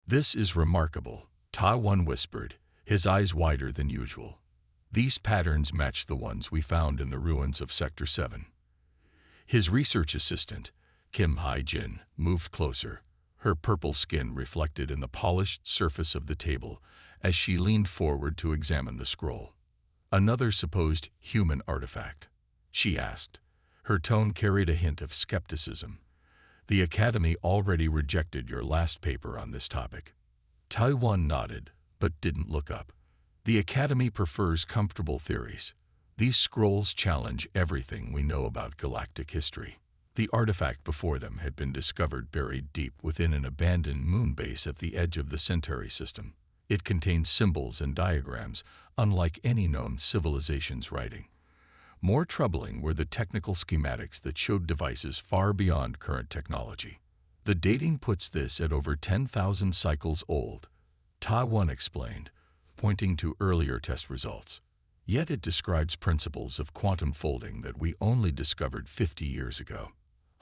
"This is remarkable," Taiwan whispered, his eyes wider than usual. "These patterns match the ones we found in the ruins of Sector 7. His research assistant, Kim Hai-jin, moved closer, her purple skin reflected in the polished surface of the table as she leaned forward to examine the scroll. "Another supposed human artifact?" she asked. Her tone carried a hint of skepticism. "The Academy already rejected your last paper on this topic." Taiwan nodded, but didn't look up. "The Academy prefers comfortable theories. These scrolls challenge everything we know about galactic history." The artifact before them had been discovered buried deep within an abandoned moon base at the edge of the Centauri system. It contained symbols and diagrams unlike any known civilization's writing. More troubling were the technical schematics that showed devices far beyond current technology. "The dating puts this at over 10,000 cycles old," Taiwan explained, pointing to earlier test results. "Yet it describes principles of quantum folding that we only discovered 50 years ago."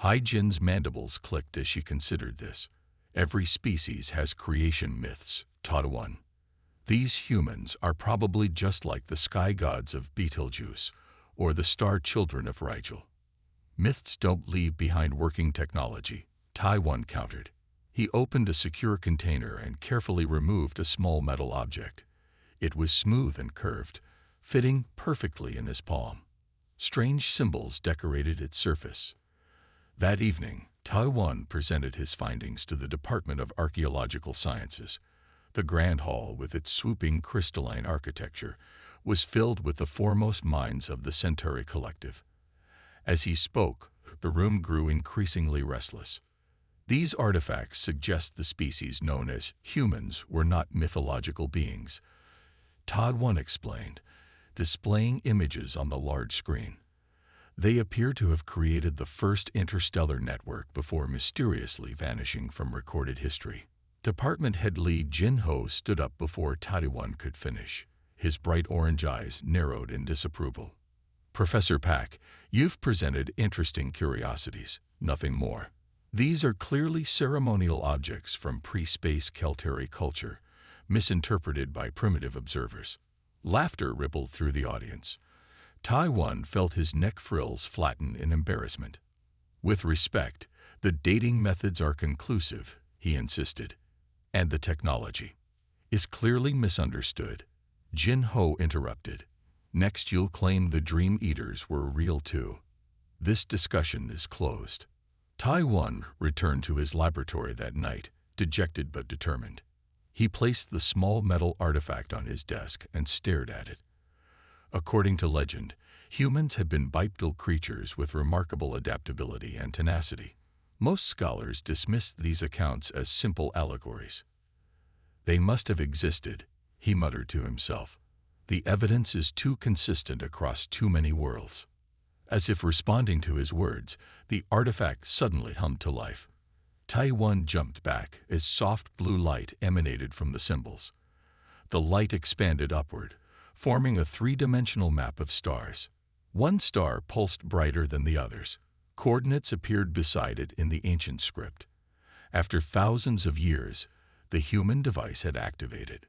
Hai-jin's mandibles clicked as she considered this. "Every species has creation myths," Taiwan. "These humans are probably just like the sky gods of Betelgeuse or the star children of Rigel. Myths don't leave behind working technology," Taiwan countered. He opened a secure container and carefully removed a small metal object. It was smooth and curved, fitting perfectly in his palm. Strange symbols decorated its surface. That evening, Taiwan presented his findings to the Department of Archaeological Sciences. The Grand Hall, with its swooping crystalline architecture, was filled with the foremost minds of the Centauri Collective. As he spoke, the room grew increasingly restless. "These artifacts suggest the species known as humans were not mythological beings," Taiwan explained, displaying images on the large screen. "They appear to have created the first interstellar network before mysteriously vanishing from recorded history." Department Head Lee Jin-ho stood up before Taiwan could finish. His bright orange eyes narrowed in disapproval. "Professor Pak, you've presented interesting curiosities, nothing more. These are clearly ceremonial objects from pre-space Keltari culture, misinterpreted by primitive observers." Laughter rippled through the audience. Taiwan felt his neck frills flatten in embarrassment. "With respect, the dating methods are conclusive," he insisted. "And the technology is clearly misunderstood," Jin-ho interrupted. "Next you'll claim the Dream Eaters were real too. This discussion is closed." Taiwan returned to his laboratory that night, dejected but determined. He placed the small metal artifact on his desk and stared at it. According to legend, humans had been bipedal creatures with remarkable adaptability and tenacity. Most scholars dismissed these accounts as simple allegories. "They must have existed," he muttered to himself. "The evidence is too consistent across too many worlds." As if responding to his words, the artifact suddenly hummed to life. Taiwan jumped back as soft blue light emanated from the symbols. The light expanded upward, forming a three-dimensional map of stars. One star pulsed brighter than the others. Coordinates appeared beside it in the ancient script. After thousands of years, the human device had activated.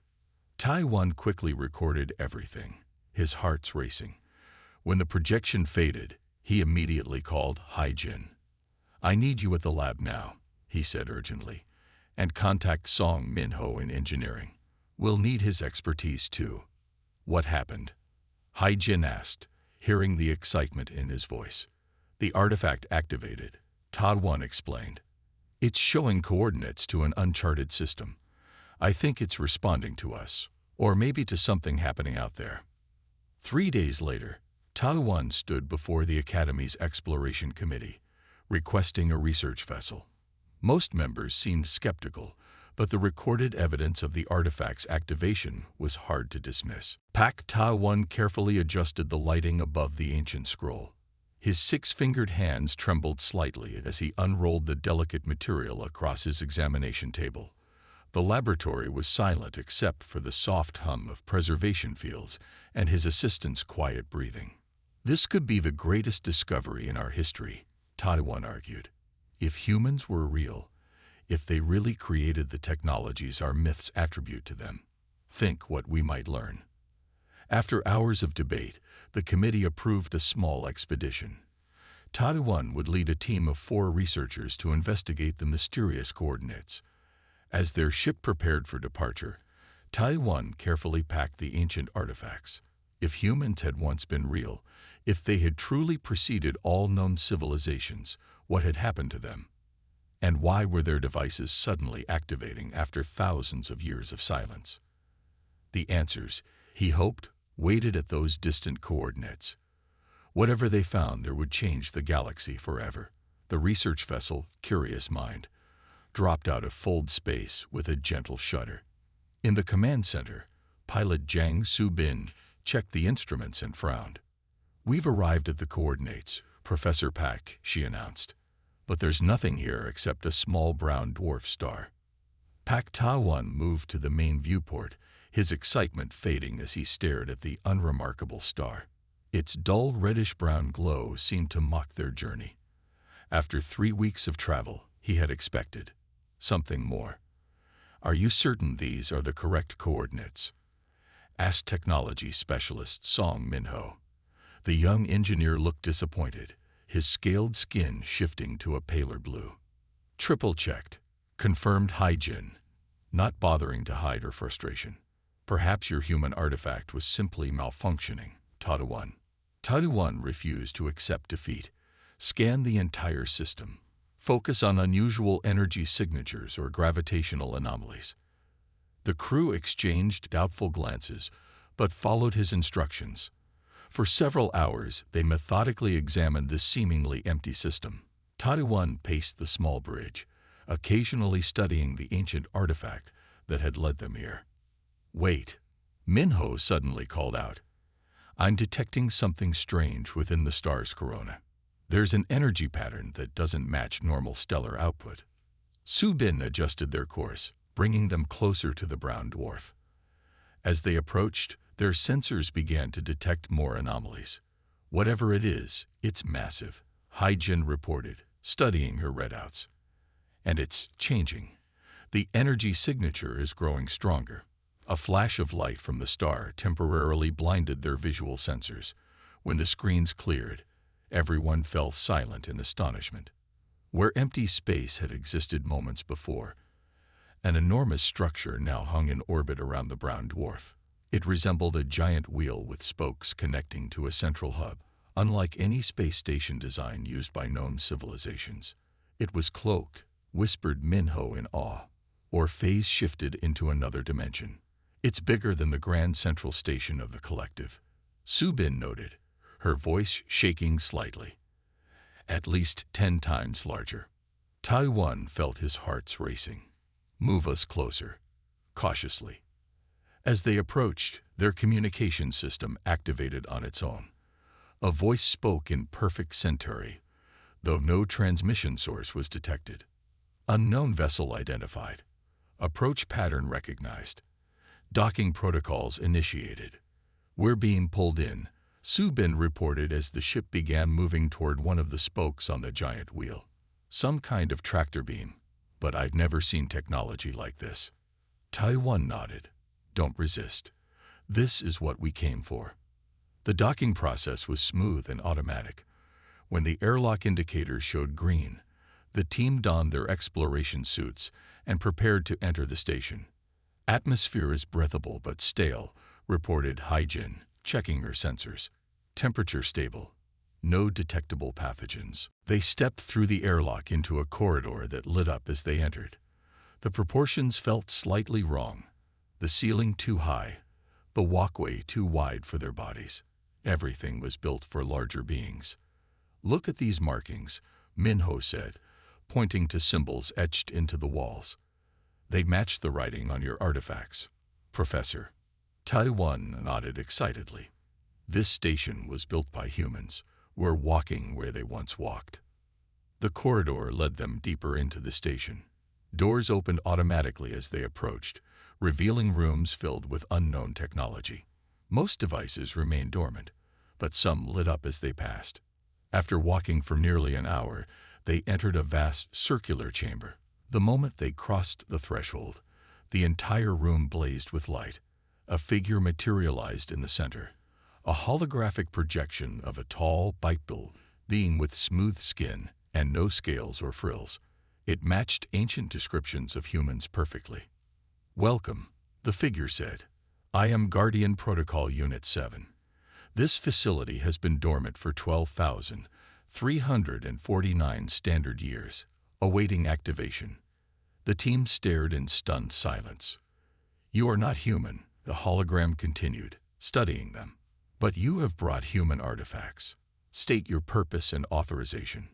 Taiwan quickly recorded everything, his heart's racing. When the projection faded, he immediately called Hai-jin. "I need you at the lab now," he said urgently, "and contact Song Min-ho in engineering. We'll need his expertise too." "What happened?" Hai-jin asked, hearing the excitement in his voice. "The artifact activated," Taiwan explained. "It's showing coordinates to an uncharted system. I think it's responding to us, or maybe to something happening out there." 3 days later, Taiwan stood before the Academy's Exploration Committee, requesting a research vessel. Most members seemed skeptical, but the recorded evidence of the artifact's activation was hard to dismiss. Pak Taiwan carefully adjusted the lighting above the ancient scroll. His six-fingered hands trembled slightly as he unrolled the delicate material across his examination table. The laboratory was silent except for the soft hum of preservation fields and his assistant's quiet breathing. "This could be the greatest discovery in our history," Taiwan argued. "If humans were real, If they really created the technologies our myths attribute to them, think what we might learn. After hours of debate, the committee approved a small expedition. Taiwan would lead a team of 4 researchers to investigate the mysterious coordinates. As their ship prepared for departure, Taiwan carefully packed the ancient artifacts. If humans had once been real, if they had truly preceded all known civilizations, what had happened to them? And why were their devices suddenly activating after thousands of years of silence? The answers, he hoped, waited at those distant coordinates. Whatever they found there would change the galaxy forever. The research vessel, Curious Mind, dropped out of fold space with a gentle shudder. In the command center, pilot Jiang Su-bin checked the instruments and frowned. "We've arrived at the coordinates, Professor Pak," she announced. "But there's nothing here except a small brown dwarf star." Pak Tawan moved to the main viewport, his excitement fading as he stared at the unremarkable star. Its dull reddish-brown glow seemed to mock their journey. After 3 weeks of travel, he had expected something more. "Are you certain these are the correct coordinates?" asked technology specialist Song Minho. The young engineer looked disappointed, his scaled skin shifting to a paler blue. "Triple-checked," confirmed Hai-Jin, not bothering to hide her frustration. "Perhaps your human artifact was simply malfunctioning, Taiwan." Taiwan refused to accept defeat. "Scan the entire system. Focus on unusual energy signatures or gravitational anomalies." The crew exchanged doubtful glances, but followed his instructions. For several hours, they methodically examined the seemingly empty system. Taiwan paced the small bridge, occasionally studying the ancient artifact that had led them here. "Wait," Minho suddenly called out. "I'm detecting something strange within the star's corona. There's an energy pattern that doesn't match normal stellar output." Su-bin adjusted their course, bringing them closer to the brown dwarf. As they approached, their sensors began to detect more anomalies. "Whatever it is, it's massive," Hai-Jin reported, studying her readouts. "And it's changing. The energy signature is growing stronger." A flash of light from the star temporarily blinded their visual sensors. When the screens cleared, everyone fell silent in astonishment. Where empty space had existed moments before, an enormous structure now hung in orbit around the brown dwarf. It resembled a giant wheel with spokes connecting to a central hub, unlike any space station design used by known civilizations. It was cloaked, whispered Minho in awe, or phase-shifted into another dimension. "It's bigger than the Grand Central Station of the Collective," Su-bin noted, her voice shaking slightly. "At least 10 times larger." Taiwan felt his heart's racing. "Move us closer," cautiously. As they approached, their communication system activated on its own. A voice spoke in perfect Centauri, though no transmission source was detected. "Unknown vessel identified. Approach pattern recognized. Docking protocols initiated. We're being pulled in," Su-bin reported as the ship began moving toward one of the spokes on the giant wheel. "Some kind of tractor beam, but I've never seen technology like this." Taiwan nodded. "Don't resist. This is what we came for." The docking process was smooth and automatic. When the airlock indicator showed green, the team donned their exploration suits and prepared to enter the station. "Atmosphere is breathable but stale," reported Hai-Jin, checking her sensors. "Temperature stable. No detectable pathogens." They stepped through the airlock into a corridor that lit up as they entered. The proportions felt slightly wrong. The ceiling too high, the walkway too wide for their bodies. Everything was built for larger beings. "Look at these markings," Minho said, pointing to symbols etched into the walls. "They match the writing on your artifacts, Professor." Taiwan nodded excitedly. "This station was built by humans. We're walking where they once walked." The corridor led them deeper into the station. Doors opened automatically as they approached, revealing rooms filled with unknown technology. Most devices remained dormant, but some lit up as they passed. After walking for nearly an hour, they entered a vast circular chamber. The moment they crossed the threshold, the entire room blazed with light. A figure materialized in the center, a holographic projection of a tall, bipedal being with smooth skin and no scales or frills. It matched ancient descriptions of humans perfectly. "Welcome," the figure said. "I am Guardian Protocol Unit 7. This facility has been dormant for 12,349 standard years, awaiting activation." The team stared in stunned silence. "You are not human," the hologram continued, studying them. "But you have brought human artifacts. State your purpose and authorization."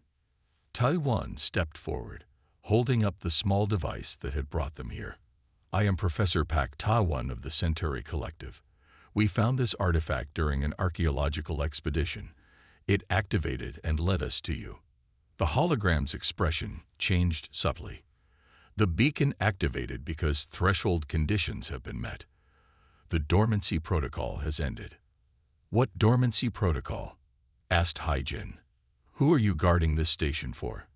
Taiwan stepped forward, holding up the small device that had brought them here. "I am Professor Pak Taiwan of the Centauri Collective. We found this artifact during an archaeological expedition. It activated and led us to you." The hologram's expression changed subtly. "The beacon activated because threshold conditions have been met. The dormancy protocol has ended." "What dormancy protocol?" asked Haijin. "Who are you guarding this station for?"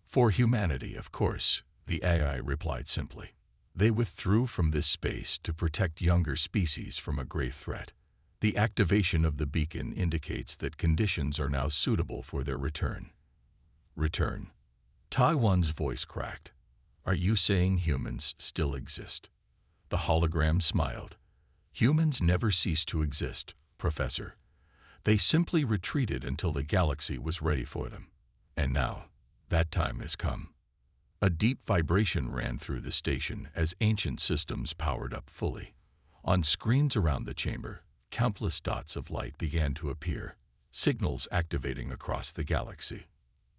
"For humanity, of course," the AI replied simply. "They withdrew from this space to protect younger species from a grave threat. The activation of the beacon indicates that conditions are now suitable for their return." "Return?" Taiwan's voice cracked. "Are you saying humans still exist?" The hologram smiled. "Humans never ceased to exist, Professor. They simply retreated until the galaxy was ready for them. And now, that time has come." A deep vibration ran through the station as ancient systems powered up fully. On screens around the chamber, countless dots of light began to appear, signals activating across the galaxy.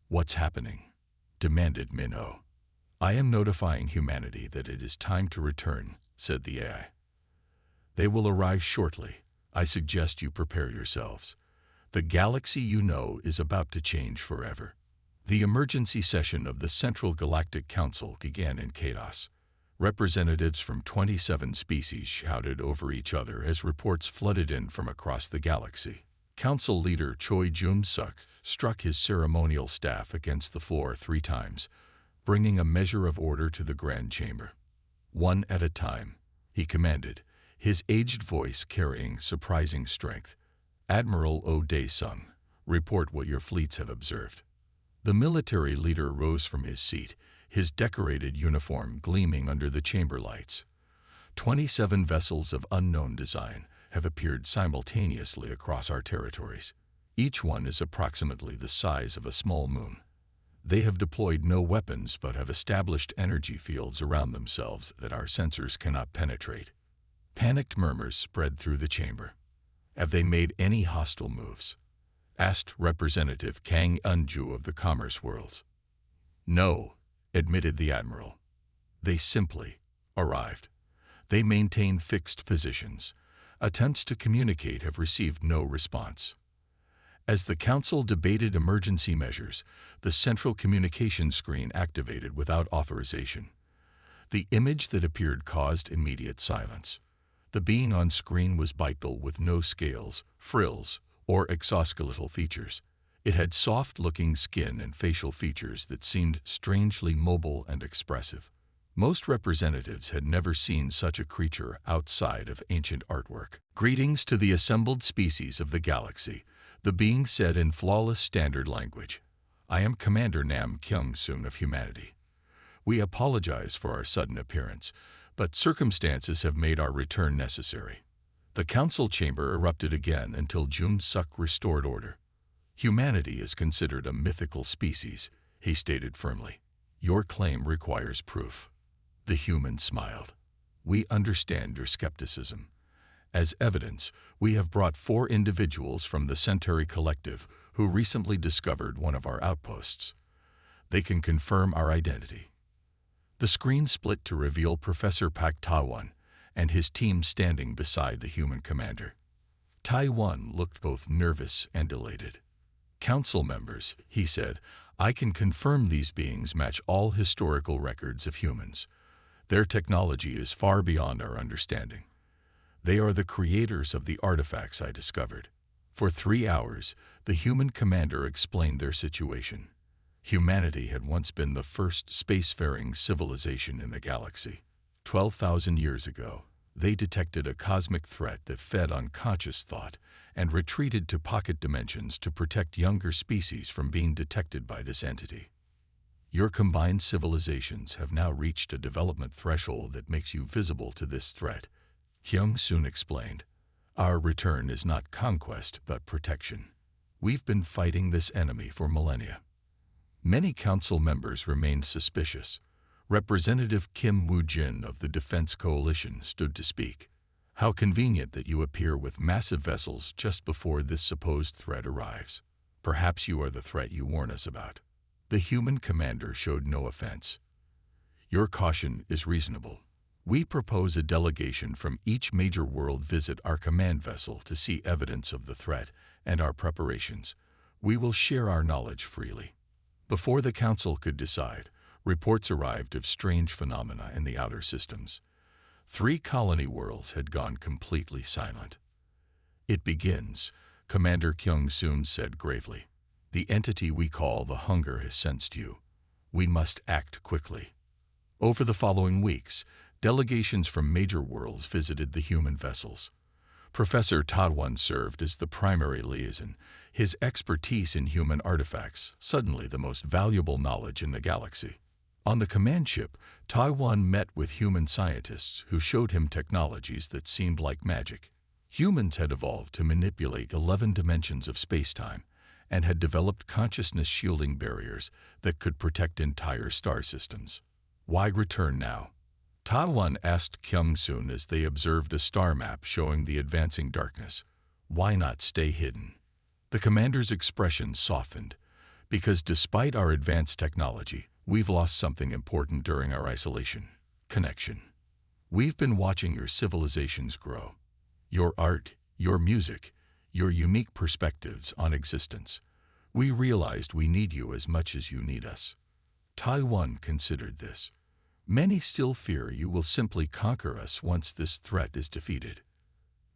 "What's happening?" demanded Minho. "I am notifying humanity that it is time to return," said the AI. "They will arrive shortly. I suggest you prepare yourselves. The galaxy you know is about to change forever." The emergency session of the Central Galactic Council began in chaos. Representatives from 27 species shouted over each other as reports flooded in from across the galaxy. Council leader Choi Jum-suk struck his ceremonial staff against the floor 3 times, bringing a measure of order to the Grand Chamber. "One at a time," he commanded, his aged voice carrying surprising strength. "Admiral O. Dae-sung, report what your fleets have observed." The military leader rose from his seat, his decorated uniform gleaming under the chamber lights. 27 vessels of unknown design have appeared simultaneously across our territories. Each one is approximately the size of a small moon. They have deployed no weapons but have established energy fields around themselves that our sensors cannot penetrate. Panicked murmurs spread through the chamber. "Have they made any hostile moves?" asked Representative Kang Unju of the Commerce Worlds. "No," admitted the Admiral. "They simply arrived. They maintain fixed positions. Attempts to communicate have received no response." As the Council debated emergency measures, the central communication screen activated without authorization. The image that appeared caused immediate silence. The being on screen was bipedal with no scales, frills, or exoskeletal features. It had soft-looking skin and facial features that seemed strangely mobile and expressive. Most representatives had never seen such a creature outside of ancient artwork. "Greetings to the assembled species of the galaxy," the being said in flawless standard language. "I am Commander Nam Kyung-soon of humanity. We apologize for our sudden appearance, but circumstances have made our return necessary." The council chamber erupted again until Jum-suk restored order. "Humanity is considered a mythical species," he stated firmly. "Your claim requires proof." The human smiled. "We understand your skepticism. As evidence, we have brought 4 individuals from the Centauri Collective who recently discovered one of our outposts. They can confirm our identity." The screen split to reveal Professor Pak Taiwan and his team standing beside the human commander. Taiwan looked both nervous and elated. "Council members," he said, "I can confirm these beings match all historical records of humans. Their technology is far beyond our understanding. They are the creators of the artifacts I discovered." For 3 hours, the human commander explained their situation. Humanity had once been the first spacefaring civilization in the galaxy. 12,000 years ago, they detected a cosmic threat that fed on conscious thought and retreated to pocket dimensions to protect younger species from being detected by this entity. Your combined civilizations have now reached a development threshold that makes you visible to this threat, Kyung Soon explained. Our return is not conquest but protection. We've been fighting this enemy for millennia. Many council members remained suspicious. Representative Kim Woo-jin of the Defense Coalition stood to speak. How convenient that you appear with massive vessels just before this supposed threat arrives. Perhaps you are the threat you warn us about. The human commander showed no offense. Your caution is reasonable. We propose a delegation from each major world visit our command vessel to see evidence of the threat and our preparations. We will share our knowledge freely. Before the council could decide, reports arrived of strange phenomena in the outer systems. 3 colony worlds had gone completely silent. It begins, Commander Kyung Soon said gravely. The entity we call the Hunger has sensed you. We must act quickly. Over the following weeks, delegations from major worlds visited the human vessels. Professor Tadwan served as the primary liaison, his expertise in human artifacts suddenly the most valuable knowledge in the galaxy. On the command ship, Taiwan met with human scientists who showed him technologies that seemed like magic. Humans had evolved to manipulate 11 dimensions of space-time and had developed consciousness-shielding barriers that could protect entire star systems. Why return now? Taiwan asked Kyung Soon as they observed a star map showing the advancing darkness. Why not stay hidden? The commander's expression softened. Because despite our advanced technology, we've lost something important during our isolation. Connection. We've been watching your civilizations grow. Your art, your music, your unique perspectives on existence. We realized we need you as much as you need us. Taiwan considered this. Many still fear you will simply conquer us once this threat is defeated.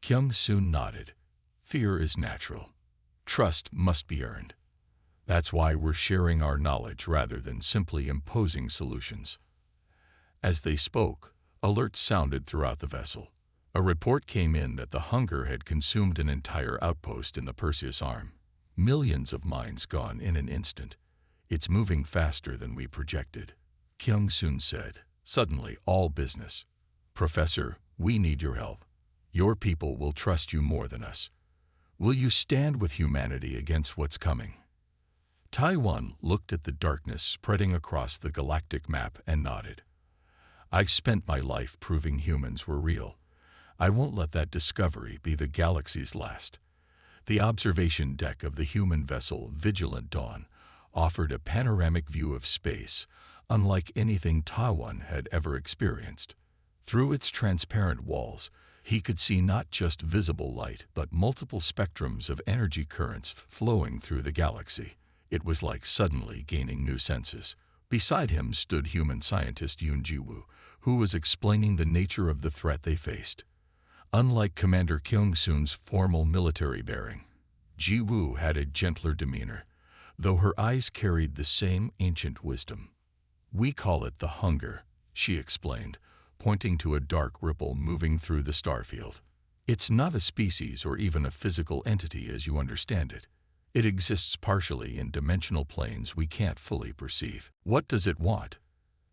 Kyung Soon nodded. Fear is natural. Trust must be earned. That's why we're sharing our knowledge rather than simply imposing solutions. As they spoke, alerts sounded throughout the vessel. A report came in that the Hunger had consumed an entire outpost in the Perseus Arm. Millions of minds gone in an instant. It's moving faster than we projected. Kyung Soon said, suddenly all business. Professor, we need your help. Your people will trust you more than us. Will you stand with humanity against what's coming? Taiwan looked at the darkness spreading across the galactic map and nodded. I spent my life proving humans were real. I won't let that discovery be the galaxy's last. The observation deck of the human vessel Vigilant Dawn offered a panoramic view of space, unlike anything Taiwan had ever experienced. Through its transparent walls, he could see not just visible light, but multiple spectrums of energy currents flowing through the galaxy. It was like suddenly gaining new senses. Beside him stood human scientist Yoon Ji-woo, who was explaining the nature of the threat they faced. Unlike Commander Kyung Soon's formal military bearing, Ji-woo had a gentler demeanor, though her eyes carried the same ancient wisdom. We call it the Hunger, she explained, pointing to a dark ripple moving through the starfield. It's not a species or even a physical entity as you understand it. It exists partially in dimensional planes we can't fully perceive. What does it want?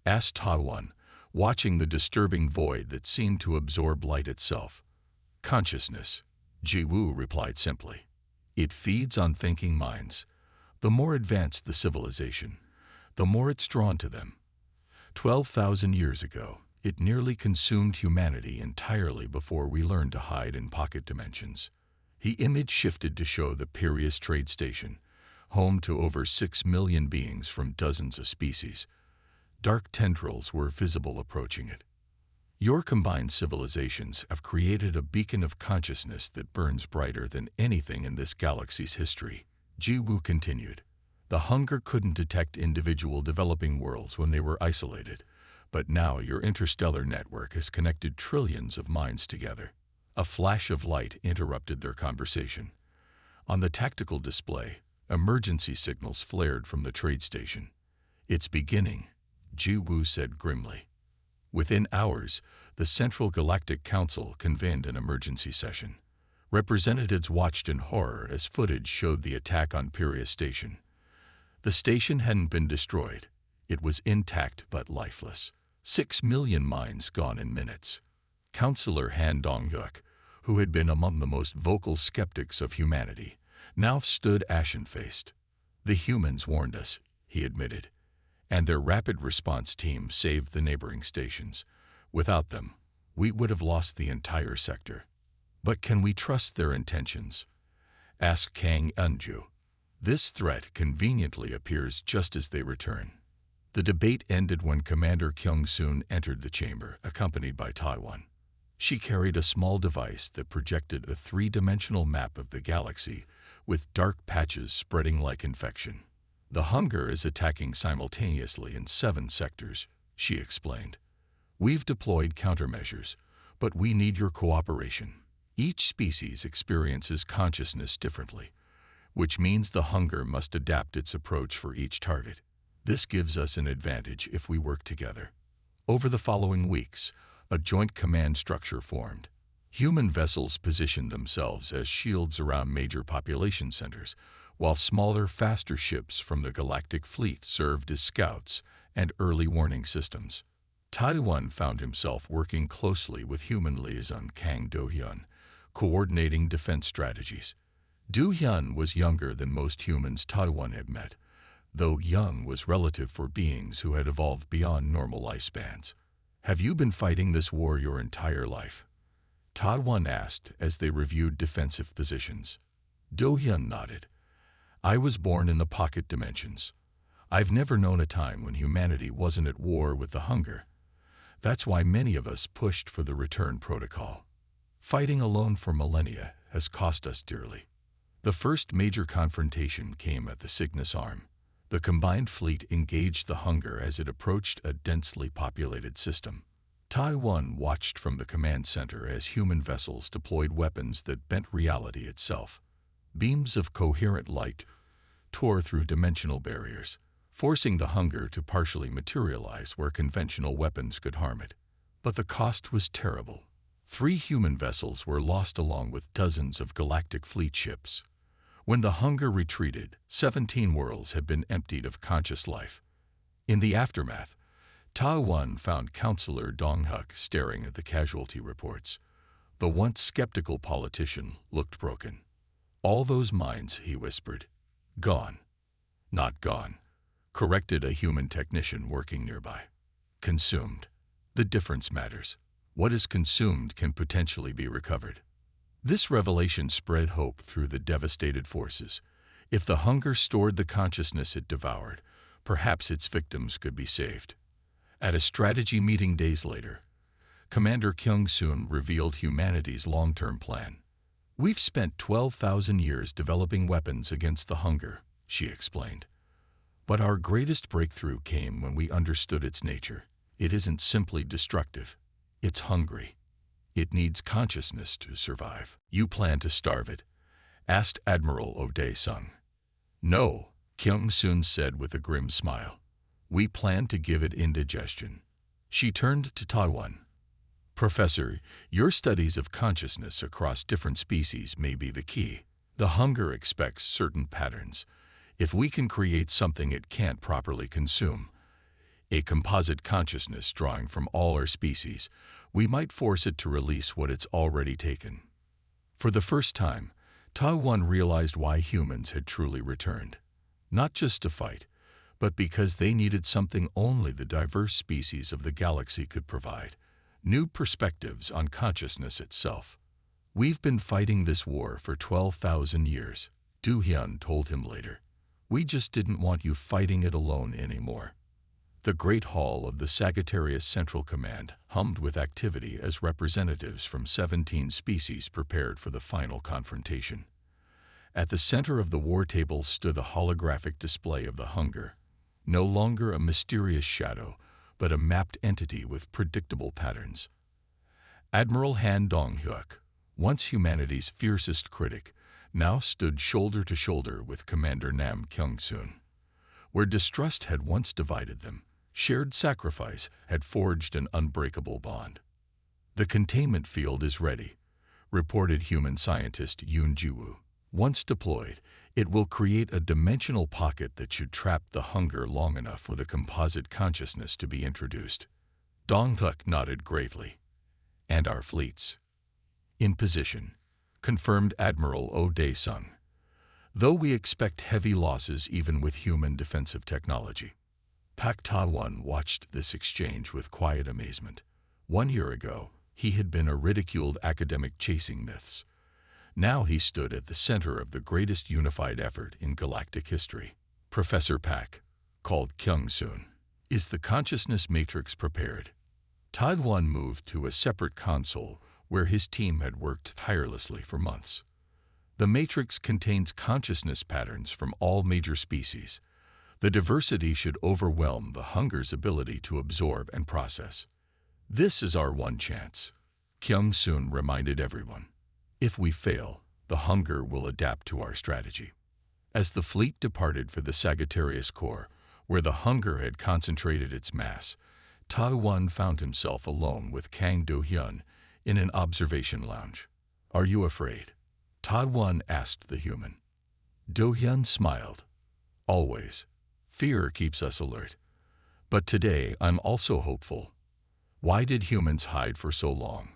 Asked Taiwan, watching the disturbing void that seemed to absorb light itself. Consciousness, Ji-woo replied simply. It feeds on thinking minds. The more advanced the civilization, the more it's drawn to them. 12,000 years ago, it nearly consumed humanity entirely before we learned to hide in pocket dimensions. The image shifted to show the Piraeus Trade Station, home to over 6 million beings from dozens of species. Dark tendrils were visible approaching it. Your combined civilizations have created a beacon of consciousness that burns brighter than anything in this galaxy's history, Ji-woo continued. The Hunger couldn't detect individual developing worlds when they were isolated, but now your interstellar network has connected trillions of minds together. A flash of light interrupted their conversation. On the tactical display, emergency signals flared from the trade station. "It's beginning," Ji Wu said grimly. Within hours, the Central Galactic Council convened an emergency session. Representatives watched in horror as footage showed the attack on Piraeus Station. The station hadn't been destroyed. It was intact but lifeless. 6 million minds gone in minutes. Councillor Han Dong-hyuk, who had been among the most vocal skeptics of humanity, now stood ashen-faced. "The humans warned us," he admitted, "and their rapid response team saved the neighboring stations. Without them, we would have lost the entire sector." "But can we trust their intentions?" asked Kang Eunju. This threat conveniently appears just as they return. The debate ended when Commander Kyung-soon entered the chamber, accompanied by Taiwan. She carried a small device that projected a three-dimensional map of the galaxy, with dark patches spreading like infection. "The hunger is attacking simultaneously in 7 sectors," she explained. "We've deployed countermeasures, but we need your cooperation. Each species experiences consciousness differently, which means the hunger must adapt its approach for each target. This gives us an advantage if we work together." Over the following weeks, a joint command structure formed. Human vessels positioned themselves as shields around major population centers, while smaller, faster ships from the Galactic Fleet served as scouts and early warning systems. Taiwan found himself working closely with human liaison Kang Do-hyun, coordinating defense strategies. Do-hyun was younger than most humans Taiwan had met, though young was relative for beings who had evolved beyond normal lifespans. "Have you been fighting this war your entire life?" Taiwan asked as they reviewed defensive positions. Do-hyun nodded. "I was born in the pocket dimensions. I've never known a time when humanity wasn't at war with the hunger. That's why many of us pushed for the return protocol. Fighting alone for millennia has cost us dearly." The first major confrontation came at the Cygnus Arm. The combined fleet engaged the hunger as it approached a densely populated system. Taiwan watched from the command center as human vessels deployed weapons that bent reality itself. Beams of coherent light tore through dimensional barriers, forcing the hunger to partially materialize where conventional weapons could harm it. But the cost was terrible. 3 human vessels were lost along with dozens of galactic fleet ships. When the hunger retreated, 17 worlds had been emptied of conscious life. In the aftermath, Taiwan found Councillor Dong-hyuk staring at the casualty reports. The once skeptical politician looked broken. "All those minds," he whispered. "Gone." "Not gone," corrected a human technician working nearby. "Consumed. The difference matters. What is consumed can potentially be recovered." This revelation spread hope through the devastated forces. If the hunger stored the consciousness it devoured, perhaps its victims could be saved. At a strategy meeting days later, Commander Kyung-soon revealed humanity's long-term plan. "We've spent 12,000 years developing weapons against the hunger," she explained. "But our greatest breakthrough came when we understood its nature. It isn't simply destructive. It's hungry. It needs consciousness to survive." "You plan to starve it?" asked Admiral O'Day-sung. "No," Kyung-soon said with a grim smile. "We plan to give it indigestion." She turned to Taiwan. "Professor, your studies of consciousness across different species may be the key. The hunger expects certain patterns. If we can create something it can't properly consume, a composite consciousness drawing from all our species, we might force it to release what it's already taken." For the first time, Taiwan realized why humans had truly returned. Not just to fight, but because they needed something only the diverse species of the galaxy could provide: new perspectives on consciousness itself. "We've been fighting this war for 12,000 years, Do-hyun told him later. "We just didn't want you fighting it alone anymore." The Great Hall of the Sagittarius Central Command hummed with activity as representatives from 17 species prepared for the final confrontation. At the center of the war table stood a holographic display of the hunger, no longer a mysterious shadow, but a mapped entity with predictable patterns. Admiral Han Dong-hyuk, once humanity's fiercest critic, now stood shoulder to shoulder with Commander Nam Kyung-soon. Where distrust had once divided them, shared sacrifice had forged an unbreakable bond. "The containment field is ready," reported human scientist Yoon Ji-woo. "Once deployed, it will create a dimensional pocket that should trap the hunger long enough for the composite consciousness to be introduced." Dong-Huk nodded gravely. "And our fleets?" "In position," confirmed Admiral Oh Dae-sung. "Though we expect heavy losses even with human defensive technology." Pak Ta-won watched this exchange with quiet amazement. 1 year ago, he had been a ridiculed academic chasing myths. Now he stood at the center of the greatest unified effort in galactic history. "Professor Pak," called Kyung-soon, "is the consciousness matrix prepared?" Ta-won moved to a separate console where his team had worked tirelessly for months. "The matrix contains consciousness patterns from all major species. The diversity should overwhelm the hunger's ability to absorb and process. This is our one chance," Kyung-soon reminded everyone. "If we fail, the hunger will adapt to our strategy." As the fleet departed for the Sagittarius Core, where the hunger had concentrated its mass, Ta-won found himself alone with Kang Do-hyun in an observation lounge. "Are you afraid?" Ta-won asked the human. Do-hyun smiled. "Always. Fear keeps us alert. But today I'm also hopeful." "Why did humans hide for so long?"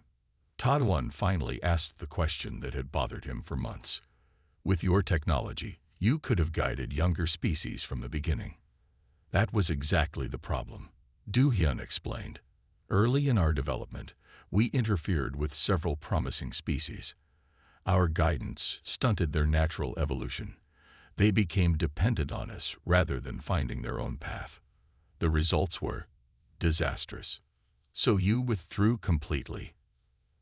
Ta-won finally asked the question that had bothered him for months. "With your technology, you could have guided younger species from the beginning." "That was exactly the problem," Do-hyun explained. "Early in our development, we interfered with several promising species. Our guidance stunted their natural evolution. They became dependent on us rather than finding their own path. The results were disastrous. So you withdrew completely."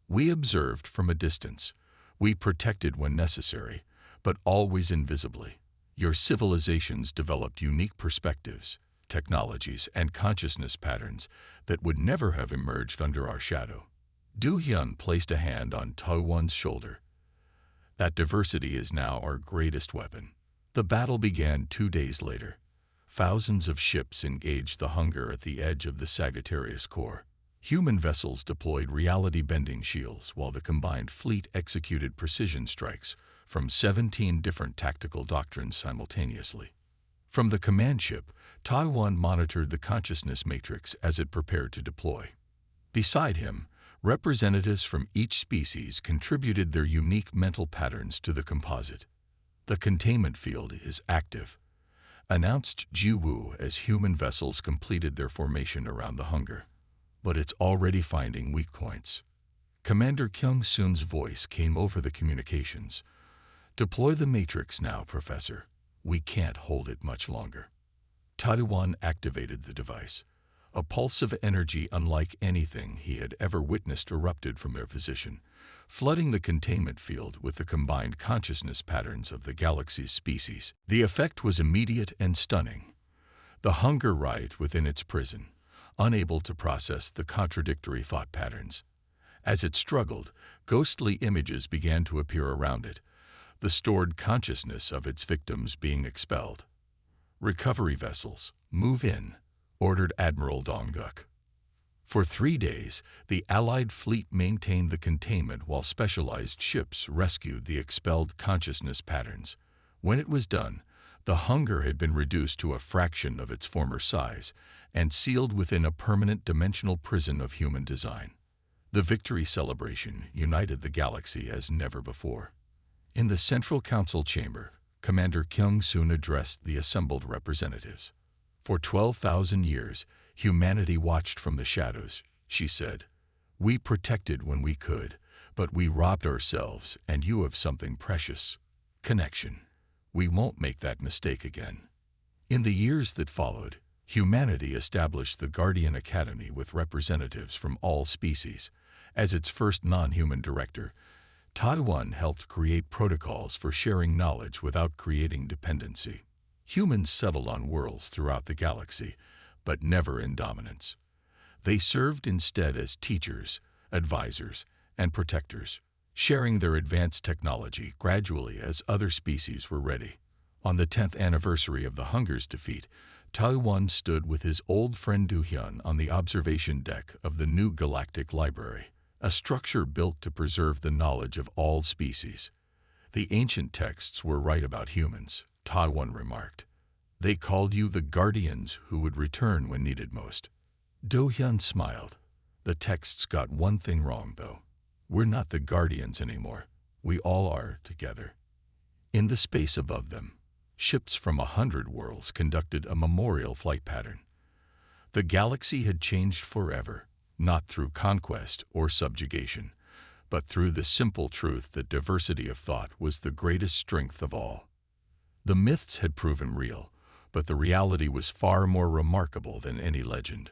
"We observed from a distance. We protected when necessary, but always invisibly. Your civilizations developed unique perspectives, technologies, and consciousness patterns that would never have emerged under our shadow." Do-hyun placed a hand on Ta-won's shoulder. "That diversity is now our greatest weapon." The battle began 2 days later. Thousands of ships engaged the hunger at the edge of the Sagittarius Core. Human vessels deployed reality-bending shields while the combined fleet executed precision strikes from 17 different tactical doctrines simultaneously. From the command ship, Ta-won monitored the consciousness matrix as it prepared to deploy. Beside him, representatives from each species contributed their unique mental patterns to the composite. "The containment field is active," announced Ji-woo as human vessels completed their formation around the hunger. "But it's already finding weak points." Commander Kyung-soon's voice came over the communications. "Deploy the matrix now, Professor. We can't hold it much longer." Ta-won activated the device. A pulse of energy unlike anything he had ever witnessed erupted from their position, flooding the containment field with the combined consciousness patterns of the galaxy's species. The effect was immediate and stunning. The hunger writhed within its prison, unable to process the contradictory thought patterns. As it struggled, ghostly images began to appear around it, the stored consciousness of its victims being expelled. "Recovery vessels, move in," ordered Admiral Dong-Guk. For 3 days, the Allied fleet maintained the containment while specialized ships rescued the expelled consciousness patterns. When it was done, the hunger had been reduced to a fraction of its former size and sealed within a permanent dimensional prison of human design. The victory celebration united the galaxy as never before. In the Central Council chamber, Commander Kyung-soon addressed the assembled representatives. "For 12,000 years, humanity watched from the shadows," she said. "We protected when we could, but we robbed ourselves, and you have something precious: connection. We won't make that mistake again." In the years that followed, humanity established the Guardian Academy with representatives from all species. As its first non-human director, Ta-won helped create protocols for sharing knowledge without creating dependency. Humans settled on worlds throughout the galaxy, but never in dominance. They served instead as teachers, advisors, and protectors, sharing their advanced technology gradually as other species were ready. On the 10th anniversary of the Hunger's defeat, Tai-1 stood with his old friend Du-hyun on the observation deck of the new Galactic Library, a structure built to preserve the knowledge of all species. The ancient texts were right about humans, Tai-1 remarked. They called you the guardians who would return when needed most. Do-hyun smiled. The texts got one thing wrong, though. We're not the guardians anymore. We all are together. In the space above them, ships from 100 worlds conducted a memorial flight pattern. The galaxy had changed forever, not through conquest or subjugation, but through the simple truth that diversity of thought was the greatest strength of all. The myths had proven real, but the reality was far more remarkable than any legend.